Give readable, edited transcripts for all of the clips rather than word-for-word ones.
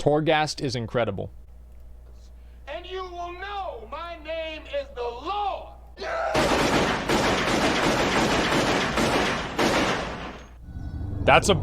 Torghast is incredible. And you will know my name is the Lord. That's a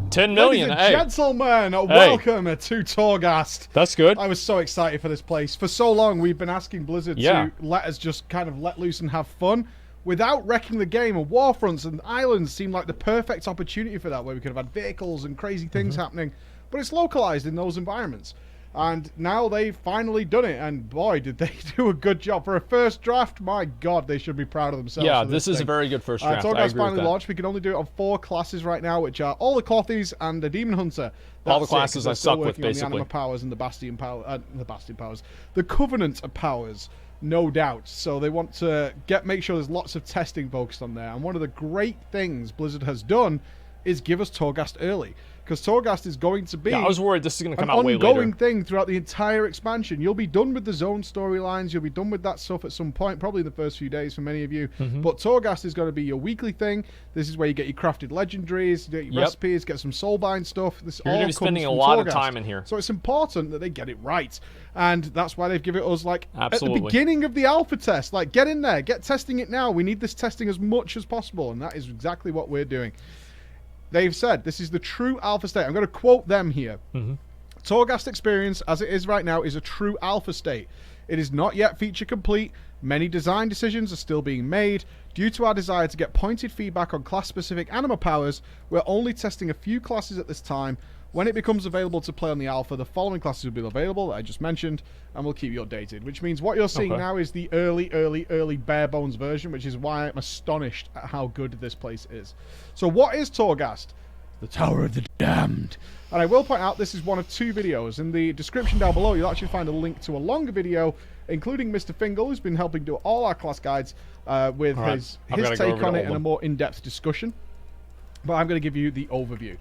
10 million. Ladies and gentlemen, welcome to Torghast. That's good. I was so excited for this place. For so long, we've been asking Blizzard to let us just kind of let loose and have fun without wrecking the game. And Warfronts and Islands seemed like the perfect opportunity for that, where we could have had vehicles and crazy things happening. But it's localized in those environments. And now they've finally done it, and boy, did they do a good job. For a first draft, my God, they should be proud of themselves. Yeah, this is a very good first draft. Torghast finally launched. We can only do it on 4 classes right now, which are all the Clothies and the Demon Hunter. All the classes I suck with, basically. The Anima powers and the Bastion powers, the Covenant powers, no doubt. So they want to make sure there's lots of testing focused on there. And one of the great things Blizzard has done is give us Torghast early. Because Torghast is going to be I was worried this is going to come an out way later. ongoing thing throughout the entire expansion. You'll be done with the zone storylines. You'll be done with that stuff at some point, probably in the first few days for many of you. But Torghast is going to be your weekly thing. This is where you get your crafted legendaries, you get your recipes, get some soulbind stuff. This You're all going to be spending a comes lot from of Torghast. time in here. So it's important that they get it right. And that's why they've given it us, like, Absolutely. at the beginning of the alpha test. Like, get in there. Get testing it now. We need this testing as much as possible. And that is exactly what we're doing. They've said this is the true alpha state. I'm going to quote them here. Torghast experience, as it is right now, is a true alpha state. It is not yet feature complete. Many design decisions are still being made. Due to our desire to get pointed feedback on class-specific anima powers, we're only testing a few classes at this time. When it becomes available to play on the alpha, the following classes will be available that I just mentioned, and we'll keep you updated. Which means what you're seeing now is the early bare bones version, which is why I'm astonished at how good this place is. So what is Torghast? The Tower of the Damned. And I will point out this is one of 2 videos. In the description down below, you'll actually find a link to a longer video, including Mr. Fingal, who's been helping do all our class guides with his take on it and a more in-depth discussion. But I'm going to give you the overview.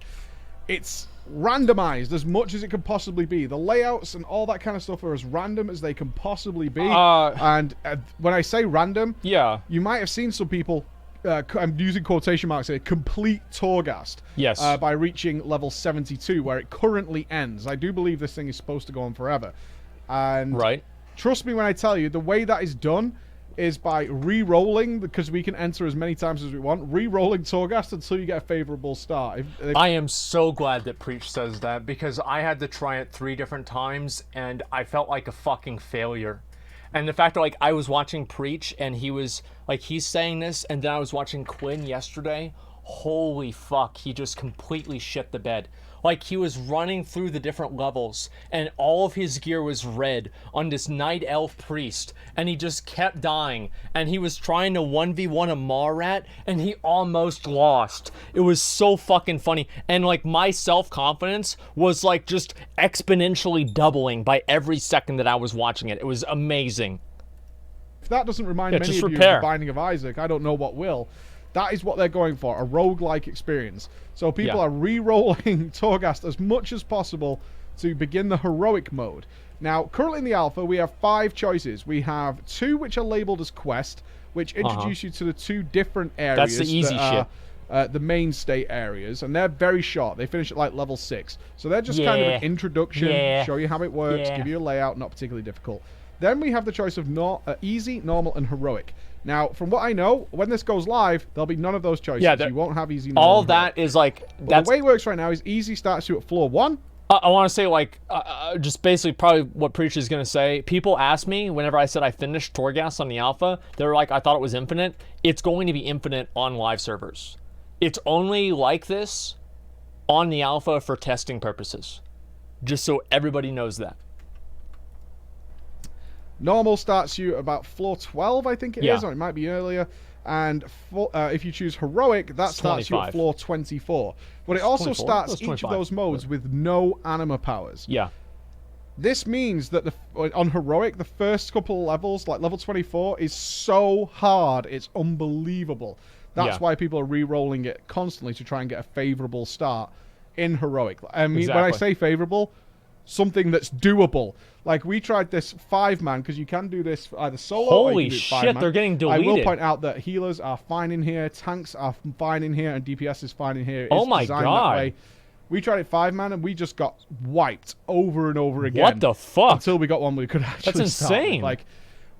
It's randomized as much as it can possibly be. The layouts and all that kind of stuff are as random as they can possibly be. And when I say random, you might have seen some people, I'm using quotation marks here, complete Torghast by reaching level 72, where it currently ends. I do believe this thing is supposed to go on forever. And trust me when I tell you, the way that is done is by re-rolling, because we can enter as many times as we want, re-rolling Torghast until you get a favorable start. I am so glad that Preach says that, because I had to try it 3 different times, and I felt like a fucking failure. And the fact that, like, I was watching Preach, and he was, like, he's saying this, and then I was watching Quinn yesterday. Holy fuck, he just completely shit the bed. Like, he was running through the different levels, and all of his gear was red on this Night Elf Priest, and he just kept dying, and he was trying to 1v1 a Marat, and he almost lost. It was so fucking funny, and, like, my self-confidence was, like, just exponentially doubling by every second that I was watching it. It was amazing. If that doesn't remind many of you of the Binding of Isaac, I don't know what will. That is what they're going for, a roguelike experience. So people are re-rolling Torghast as much as possible to begin the heroic mode. Now, currently in the alpha, we have 5 choices. We have 2 which are labeled as quest, which introduce you to the 2 different areas. That's the easy shit. The mainstay areas, and they're very short. They finish at like level 6. So they're just kind of an introduction, show you how it works, give you a layout, not particularly difficult. Then we have the choice of easy, normal, and heroic. Now, from what I know, when this goes live, there'll be none of those choices. Yeah, you won't have easy, normal, all that is like... The way it works right now is easy starts you at floor 1. I want to say, like, just basically probably what Preach is going to say. People ask me, whenever I said I finished Torghast on the alpha, they're like, I thought it was infinite. It's going to be infinite on live servers. It's only like this on the alpha for testing purposes. Just so everybody knows that. Normal starts you about floor 12, I think it is, or it might be earlier. And if you choose heroic, that starts you at floor 24. But it also starts each of those modes with no anima powers. This means that on heroic, the first couple of levels, like level 24, is so hard, it's unbelievable. That's why people are re-rolling it constantly to try and get a favorable start in heroic. I mean, when I say favorable, something that's doable. Like, we tried this 5-man, because you can do this either solo or you can do it 5-man. They're getting deleted. I will point out that healers are fine in here, tanks are fine in here, and DPS is fine in here. Oh my god. We tried it 5-man, and we just got wiped over and over again. What the fuck? Until we got one we could actually That's start with. insane. Like,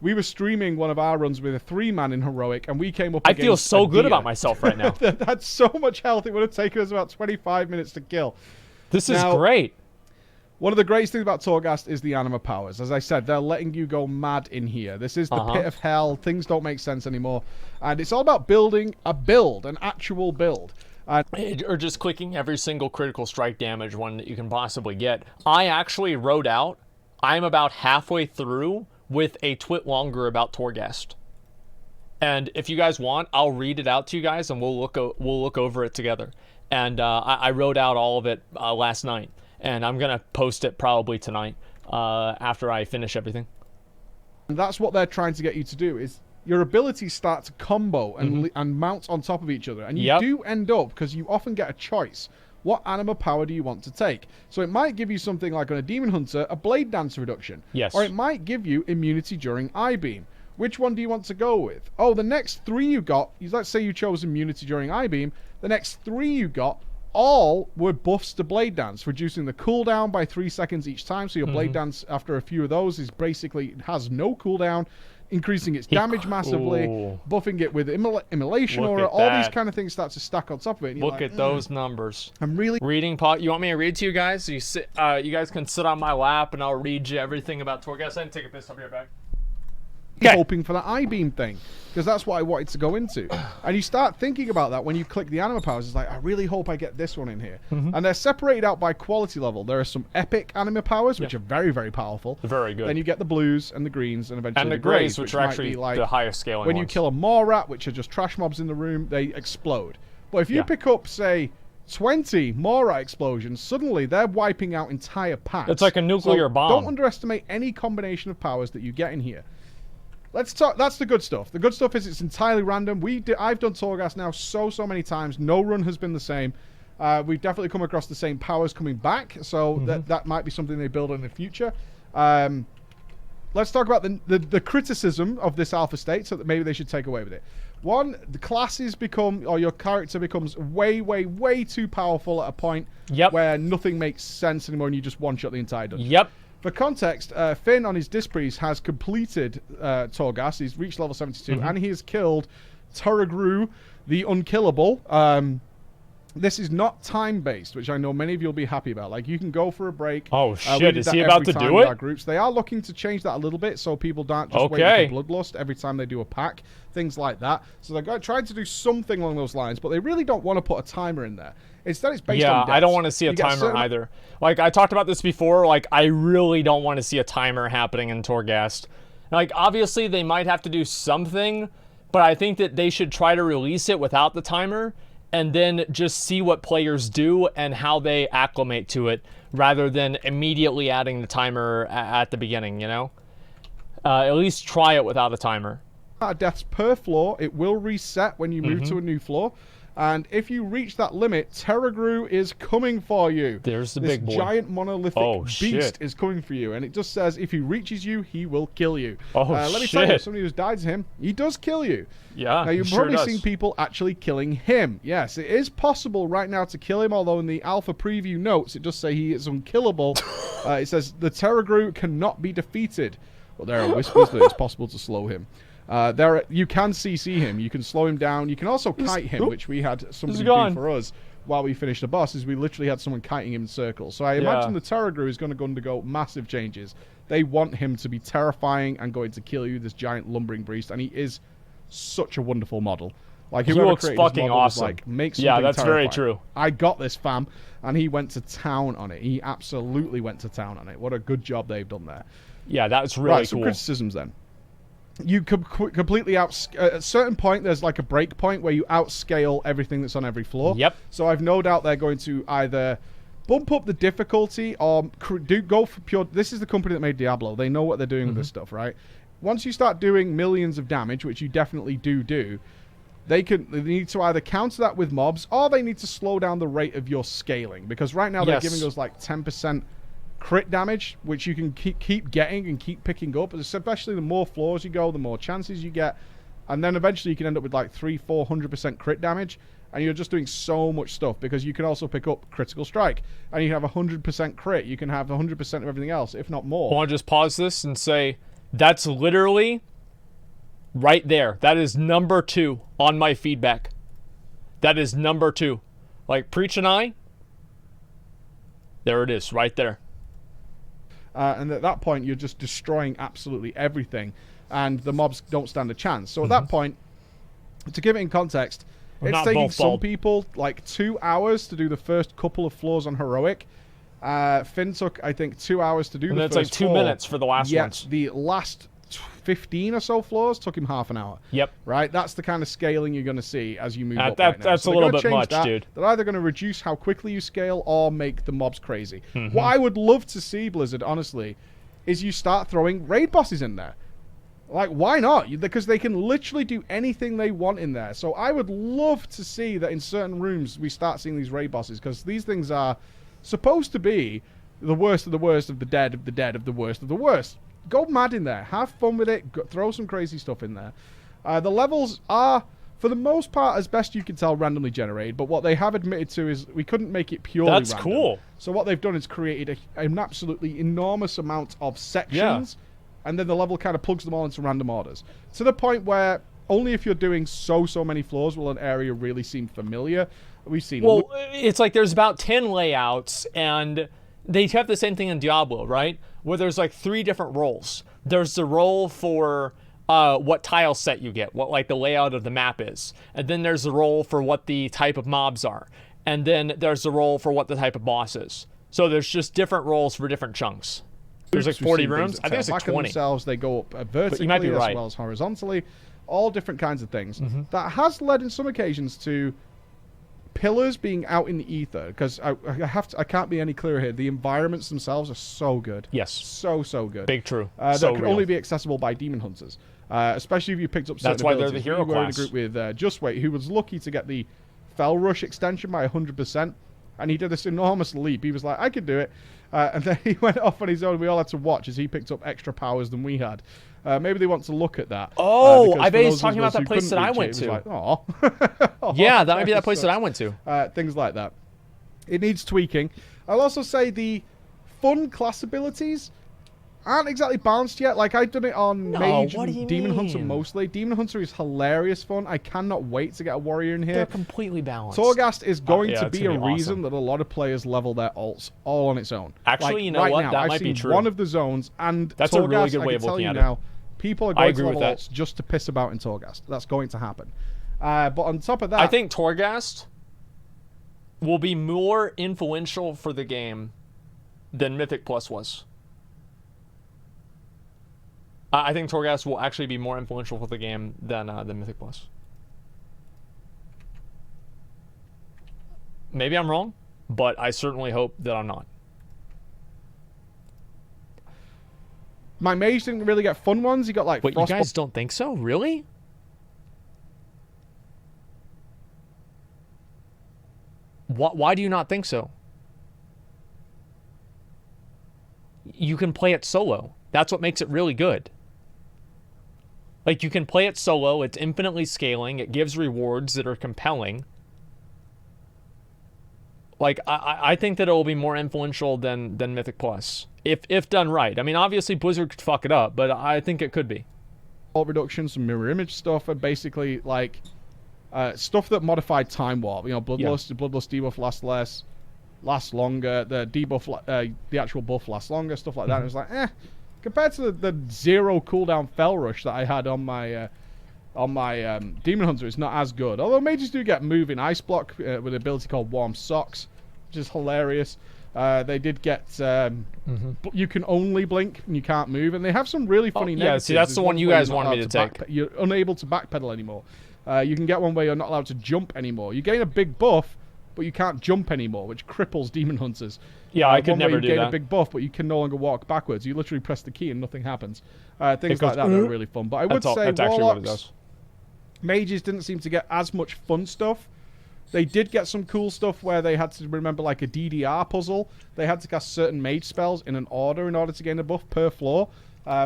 we were streaming one of our runs with a 3-man in heroic, and we came up I against feel so a good deer about myself right now. that had so much health, it would have taken us about 25 minutes to kill. This is Now, great. One of the greatest things about Torghast is the anima powers. As I said, they're letting you go mad in here. This is the pit of hell. Things don't make sense anymore. And it's all about building a build, an actual build. Or just clicking every single critical strike damage one that you can possibly get. I actually wrote out, I'm about halfway through with a twit longer about Torghast. And if you guys want, I'll read it out to you guys and we'll look over it together. And I wrote out all of it last night. And I'm going to post it probably tonight after I finish everything. And that's what they're trying to get you to do, is your abilities start to combo and mount on top of each other. And you do end up, because you often get a choice, what anima power do you want to take? So it might give you something like on a Demon Hunter, a Blade Dance reduction. Yes. Or it might give you immunity during I-Beam. Which one do you want to go with? Oh, the next 3 you got, let's say you chose immunity during I-Beam, the next 3 you got all were buffs to Blade Dance, reducing the cooldown by 3 seconds each time. So your Blade Dance, after a few of those, is basically has no cooldown, increasing its damage massively, buffing it with immolation aura. All these kind of things start to stack on top of it. And Look at those numbers. I'm really reading. You want me to read to you guys? You guys can sit on my lap, and I'll read you everything about Torghast. I can take a piss. I'll be right back. hoping for that I-Beam thing, because that's what I wanted to go into. And you start thinking about that when you click the anima powers. It's like, I really hope I get this one in here. And they're separated out by quality level. There are some epic anima powers, which are very, very powerful. Very good. Then you get the blues and the greens and eventually the the grays, which are actually like the highest scaling when you ones. kill a Morat, which are just trash mobs in the room, they explode. But if you pick up, say, 20 Morat explosions, suddenly they're wiping out entire packs. It's like a nuclear bomb. Don't underestimate any combination of powers that you get in here. Let's talk. That's the good stuff. The good stuff is it's entirely random. I've done Torghast now so many times. No run has been the same. We've definitely come across the same powers coming back, so that might be something they build in the future. Let's talk about the criticism of this alpha state, so that maybe they should take away with it. One, the classes become, or your character becomes way too powerful at a point where nothing makes sense anymore, and you just one-shot the entire dungeon. For context, Finn on his Dispriest has completed Torghast. He's reached level 72, and he has killed Turagru, the Unkillable. This is not time-based, which I know many of you will be happy about. Like, you can go for a break. Oh, shit. Is he about to do it? Groups. They are looking to change that a little bit, so people don't just wait for Bloodlust every time they do a pack. Things like that. So they're trying to do something along those lines, but they really don't want to put a timer in there. Instead, it's based on deaths. I don't want to see a timer either. Like, I talked about this before. Like, I really don't want to see a timer happening in Torghast. Like, obviously, they might have to do something, but I think that they should try to release it without the timer and then just see what players do and how they acclimate to it, rather than immediately adding the timer at the beginning, you know? At least try it without a timer. Deaths per floor. It will reset when you move to a new floor. And if you reach that limit, Turagru is coming for you. There's the this big boy. Giant monolithic beast is coming for you. And it just says, if he reaches you, he will kill you. Let me tell you, somebody who's died to him, he does kill you. Yeah, now, you've probably seen people actually killing him. Yes, it is possible right now to kill him, although in the alpha preview notes, it does say he is unkillable. It says, the Turagru cannot be defeated. But there are whispers that it's possible to slow him. You can CC him. You can slow him down. You can also kite him, which we had somebody do for us while we finished the boss. Is we literally had someone kiting him in circles. So I imagine the Turagru is going to undergo massive changes. They want him to be terrifying and going to kill you, this giant lumbering beast, and he is such a wonderful model. Like, he looks fucking awesome. Like, make something that's terrifying. very true. I got this, fam, and he went to town on it. He absolutely went to town on it. What a good job they've done there. Yeah, that's really cool. Some criticisms then. You completely at a certain point, there's like a break point where you outscale everything that's on every floor. So I've no doubt they're going to either bump up the difficulty or go for pure. This is the company that made Diablo. They know what they're doing with this stuff, right? Once you start doing millions of damage, which you definitely do, they need to either counter that with mobs, or they need to slow down the rate of your scaling, because right now they're giving us like 10% crit damage, which you can keep getting and keep picking up, especially the more floors you go, the more chances you get, and then eventually you can end up with like 300-400% crit damage, and you're just doing so much stuff, because you can also pick up critical strike, and you can have 100% crit, you can have 100% of everything else, if not more. I want to just pause this and say, that's literally right there. That is number 2 on my feedback. That is number 2. Like, Preach and I, there it is, right there. And at that point, you're just destroying absolutely everything, and the mobs don't stand a chance. So at that point, to give it in context, it's taking some people like 2 hours to do the first couple of floors on Heroic. Finn took, I think, 2 hours to do the first it's like 2 4. minutes for the last ones. The last 15 or so floors took him half an hour. Yep. Right? That's the kind of scaling you're going to see as you move up that, right now. That's so a little bit much, dude. They're either going to reduce how quickly you scale or make the mobs crazy. What I would love to see, Blizzard, honestly, is you start throwing raid bosses in there. Like, why not? Because they can literally do anything they want in there. So I would love to see that in certain rooms we start seeing these raid bosses, because these things are supposed to be the worst of the worst of the dead of the dead of the worst of the worst. Go mad in there. Have fun with it. Throw some crazy stuff in there. The levels are, for the most part, as best you can tell, randomly generated. But what they have admitted to is we couldn't make it purely random. That's cool. So what they've done is created an absolutely enormous amount of sections. And then the level kind of plugs them all into random orders. To the point where only if you're doing so many floors will an area really seem familiar. We've seen... Well, it's like there's about 10 layouts, and they have the same thing in Diablo, right? Where there's like 3 different roles. There's the role for what tile set you get, what like the layout of the map is. And then there's the role for what the type of mobs are. And then there's the role for what the type of boss is. So there's just different roles for different chunks. There's like 40 rooms. I think it's like 20. Themselves, they go up vertically as well as horizontally. All different kinds of things. That has led in some occasions to pillars being out in the ether, because I can't be any clearer here. The environments themselves are so good. Yes. So good. Big true. That can only be accessible by demon hunters. Especially if you picked up certain That's why abilities. they're the hero we were class. in a group with Just Wait, who was lucky to get the Fell Rush extension by 100%. And he did this enormous leap. He was like, I could do it. And then he went off on his own. We all had to watch as he picked up extra powers than we had. Maybe they want to look at that. Oh, I bet he's talking about that place that I went to. Like, oh. Yeah, that might be that place that I went to. Things like that. It needs tweaking. I'll also say the fun class abilities aren't exactly balanced yet. Like, I've done it on Mage and Demon Hunter mostly. Demon Hunter is hilarious fun. I cannot wait to get a warrior in here. They're completely balanced. Torghast is going to be a reason that a lot of players level their alts all on its own. Actually, like, you know right what? Now, that I've might be seen true. One of the zones, and that's Torghast, a really good way of looking at it. People are going to level alts just to piss about in Torghast. That's going to happen. But on top of that, I think Torghast will be more influential for the game than Mythic Plus was. I think Torghast will actually be more influential for the game than Mythic Plus. Maybe I'm wrong, but I certainly hope that I'm not. My mage didn't really get fun ones. He got like... Wait, you guys don't think so? Really? Why do you not think so? You can play it solo. That's what makes it really good. Like, you can play it solo. It's infinitely scaling. It gives rewards that are compelling. Like, I think that it will be more influential than Mythic Plus. If done right. I mean, obviously, Blizzard could fuck it up, but I think it could be. Alt reduction, some mirror image stuff, and basically, like, stuff that modified Time Warp. You know, Bloodlust debuff lasts longer. The debuff, the actual buff lasts longer, stuff like that. It was like, compared to the 0 cooldown Fell Rush that I had on my Demon Hunter, it's not as good. Although mages do get moving ice block with an ability called Warm Socks, which is hilarious. They did get you can only blink and you can't move, and they have some really funny negatives. See, that's the one you guys wanted me to take. You're unable to backpedal anymore. You can get one where you're not allowed to jump anymore. You gain a big buff, but you can't jump anymore, which cripples Demon Hunters. Yeah, I could never do that. You gain a big buff, but you can no longer walk backwards. You literally press the key and nothing happens. Things like that are really fun. But I would say Warlocks, Mages didn't seem to get as much fun stuff. They did get some cool stuff where they had to remember like a DDR puzzle. They had to cast certain mage spells in an order in order to gain a buff per floor,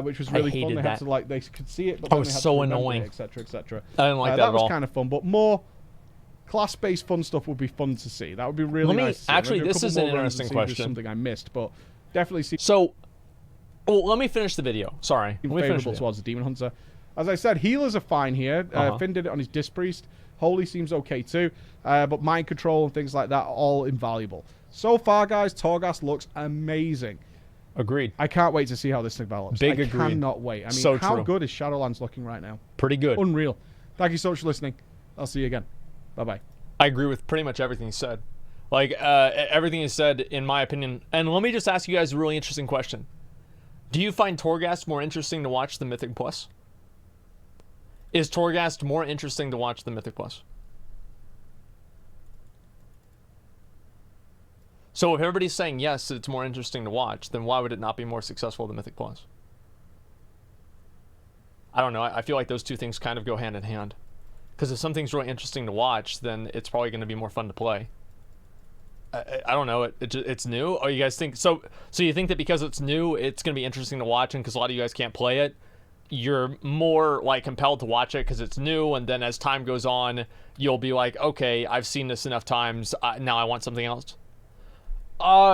which was really fun. They had to they could see it, but then they had to remember it, etc., etc. I didn't like that at all. That was kind of fun, but more class-based fun stuff would be fun to see. That would be really nice to see. Actually, Maybe a this couple is an more runs interesting to see if there's question. something I missed, but definitely see. So, let me finish the video. Sorry. Let me finish Favorable towards the Demon Hunter. As I said, healers are fine here. Finn did it on his Disc Priest. Holy seems okay too. But mind control and things like that are all invaluable. So far, guys, Torghast looks amazing. Agreed. I can't wait to see how this develops. Big I agreed. cannot wait. I mean, So how true. good is Shadowlands looking right now? Pretty good. Unreal. Thank you so much for listening. I'll see you again. Bye-bye. I agree with pretty much everything you said. Like, everything you said, in my opinion. And let me just ask you guys a really interesting question. Do you find Torghast more interesting to watch than Mythic Plus? Is Torghast more interesting to watch than Mythic Plus? So if everybody's saying yes, it's more interesting to watch, then why would it not be more successful than Mythic Plus? I don't know. I feel like those two things kind of go hand in hand. Because if something's really interesting to watch, then it's probably going to be more fun to play. I don't know. It's new? Or you guys think... So you think that because it's new, it's going to be interesting to watch, and because a lot of you guys can't play it, you're more like compelled to watch it because it's new, and then as time goes on, you'll be like, okay, I've seen this enough times, now I want something else?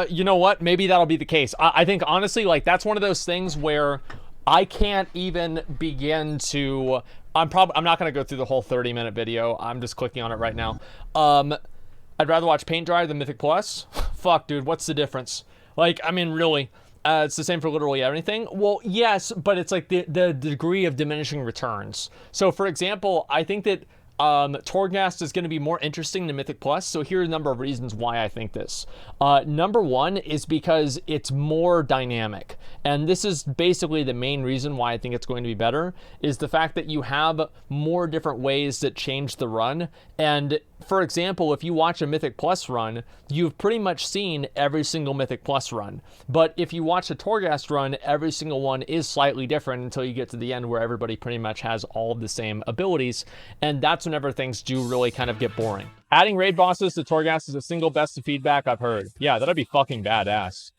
You know what? Maybe that'll be the case. I think, honestly, like, that's one of those things where I can't even begin to... I'm not going to go through the whole 30-minute video. I'm just clicking on it right now. I'd rather watch Paint Dry than Mythic Plus. Fuck, dude, what's the difference? Like, I mean, really, it's the same for literally everything. Well, yes, but it's like the degree of diminishing returns. So, for example, I think that Torghast is going to be more interesting than Mythic Plus. So here are a number of reasons why I think this. Number one is because it's more dynamic. And this is basically the main reason why I think it's going to be better, is the fact that you have more different ways that change the run. And for example, if you watch a Mythic Plus run, you've pretty much seen every single Mythic Plus run. But if you watch a Torghast run, every single one is slightly different until you get to the end where everybody pretty much has all of the same abilities. And that's whenever things do really kind of get boring. Adding raid bosses to Torghast is the single best of feedback I've heard. Yeah, that'd be fucking badass.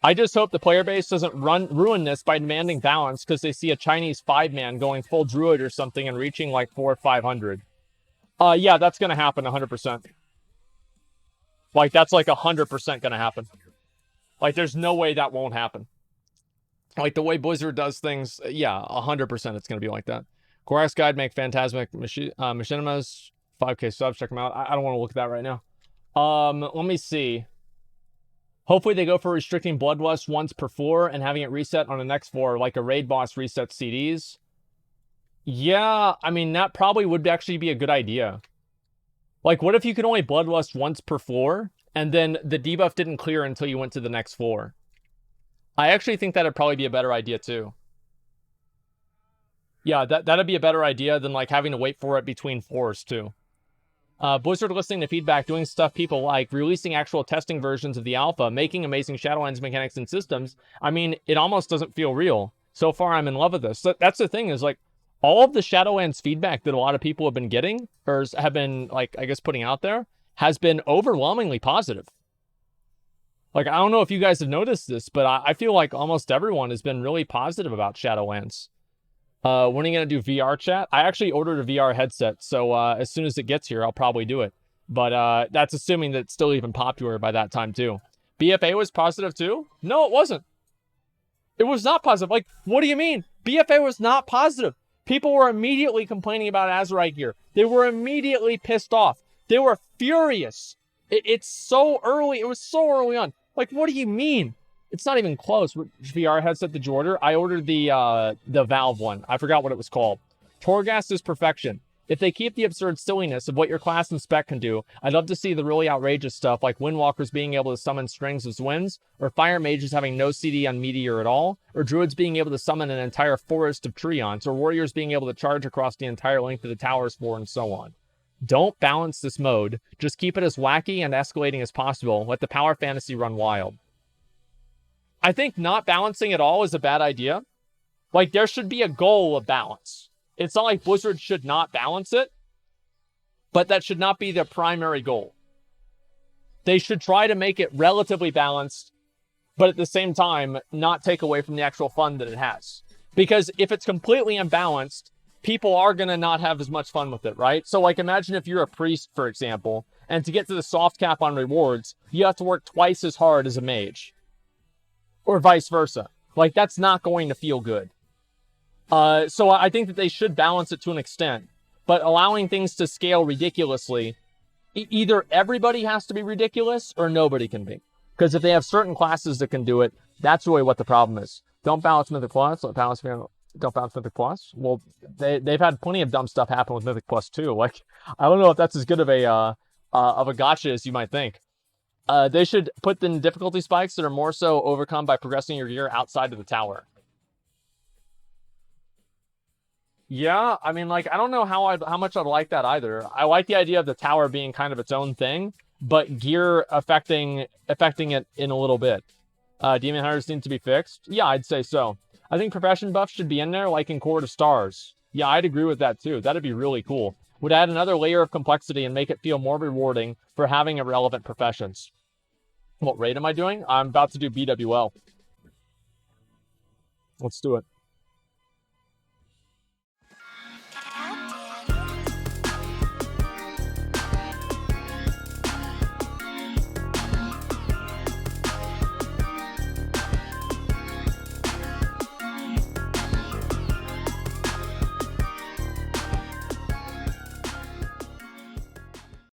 I just hope the player base doesn't ruin this by demanding balance because they see a Chinese 5-man going full druid or something and reaching like 400 or 500. Yeah, that's gonna happen 100%. Like, that's like 100% gonna happen. Like, there's no way that won't happen. Like, the way Blizzard does things, yeah, 100% it's gonna be like that. Korak's Guide make Phantasmic Machinimas, 5k subs, check them out. I don't want to look at that right now. Let me see. Hopefully they go for restricting Bloodlust once per 4 and having it reset on the next 4, like a raid boss resets CDs. Yeah, I mean, that probably would actually be a good idea. Like, what if you could only Bloodlust once per 4, and then the debuff didn't clear until you went to the next 4? I actually think that'd probably be a better idea, too. Yeah, that'd be a better idea than, like, having to wait for it between 4s, too. Blizzard listening to feedback, doing stuff people like, releasing actual testing versions of the alpha, making amazing Shadowlands mechanics and systems. I mean, it almost doesn't feel real. So far, I'm in love with this. That's the thing, is, like, all of the Shadowlands feedback that a lot of people have been getting, or have been, like, I guess, putting out there, has been overwhelmingly positive. Like, I don't know if you guys have noticed this, but I feel like almost everyone has been really positive about Shadowlands. When are you going to do VR chat? I actually ordered a VR headset, so as soon as it gets here, I'll probably do it. But that's assuming that it's still even popular by that time, too. BFA was positive, too? No, it wasn't. It was not positive. Like, what do you mean? BFA was not positive. People were immediately complaining about Azerite gear. They were immediately pissed off. They were furious. It's so early. It was so early on. Like, what do you mean? It's not even close. Which VR headset did you order? I ordered the Valve one. I forgot what it was called. Torghast is perfection. If they keep the absurd silliness of what your class and spec can do, I'd love to see the really outrageous stuff like Windwalkers being able to summon strings as winds, or Fire Mages having no CD on Meteor at all, or Druids being able to summon an entire forest of Treants, or Warriors being able to charge across the entire length of the Towers 4, and so on. Don't balance this mode. Just keep it as wacky and escalating as possible. Let the power fantasy run wild. I think not balancing at all is a bad idea. Like, there should be a goal of balance. It's not like Blizzard should not balance it, but that should not be their primary goal. They should try to make it relatively balanced, but at the same time, not take away from the actual fun that it has. Because if it's completely unbalanced, people are going to not have as much fun with it, right? So, like, imagine if you're a priest, for example, and to get to the soft cap on rewards, you have to work twice as hard as a mage. Or vice versa. Like, that's not going to feel good. So I think that they should balance it to an extent. But allowing things to scale ridiculously, either everybody has to be ridiculous or nobody can be. Because if they have certain classes that can do it, that's really what the problem is. Don't balance Mythic Plus, don't balance Mythic Plus. Well, they've had plenty of dumb stuff happen with Mythic Plus too. Like, I don't know if that's as good of a gotcha as you might think. They should put in difficulty spikes that are more so overcome by progressing your gear outside of the tower. Yeah, I mean, like, I don't know how much I'd like that either. I like the idea of the tower being kind of its own thing, but gear affecting it in a little bit. Demon Hunters need to be fixed? Yeah, I'd say so. I think profession buffs should be in there, like in Court of Stars. Yeah, I'd agree with that too. That'd be really cool. Would add another layer of complexity and make it feel more rewarding for having irrelevant professions. What raid am I doing? I'm about to do BWL. Let's do it.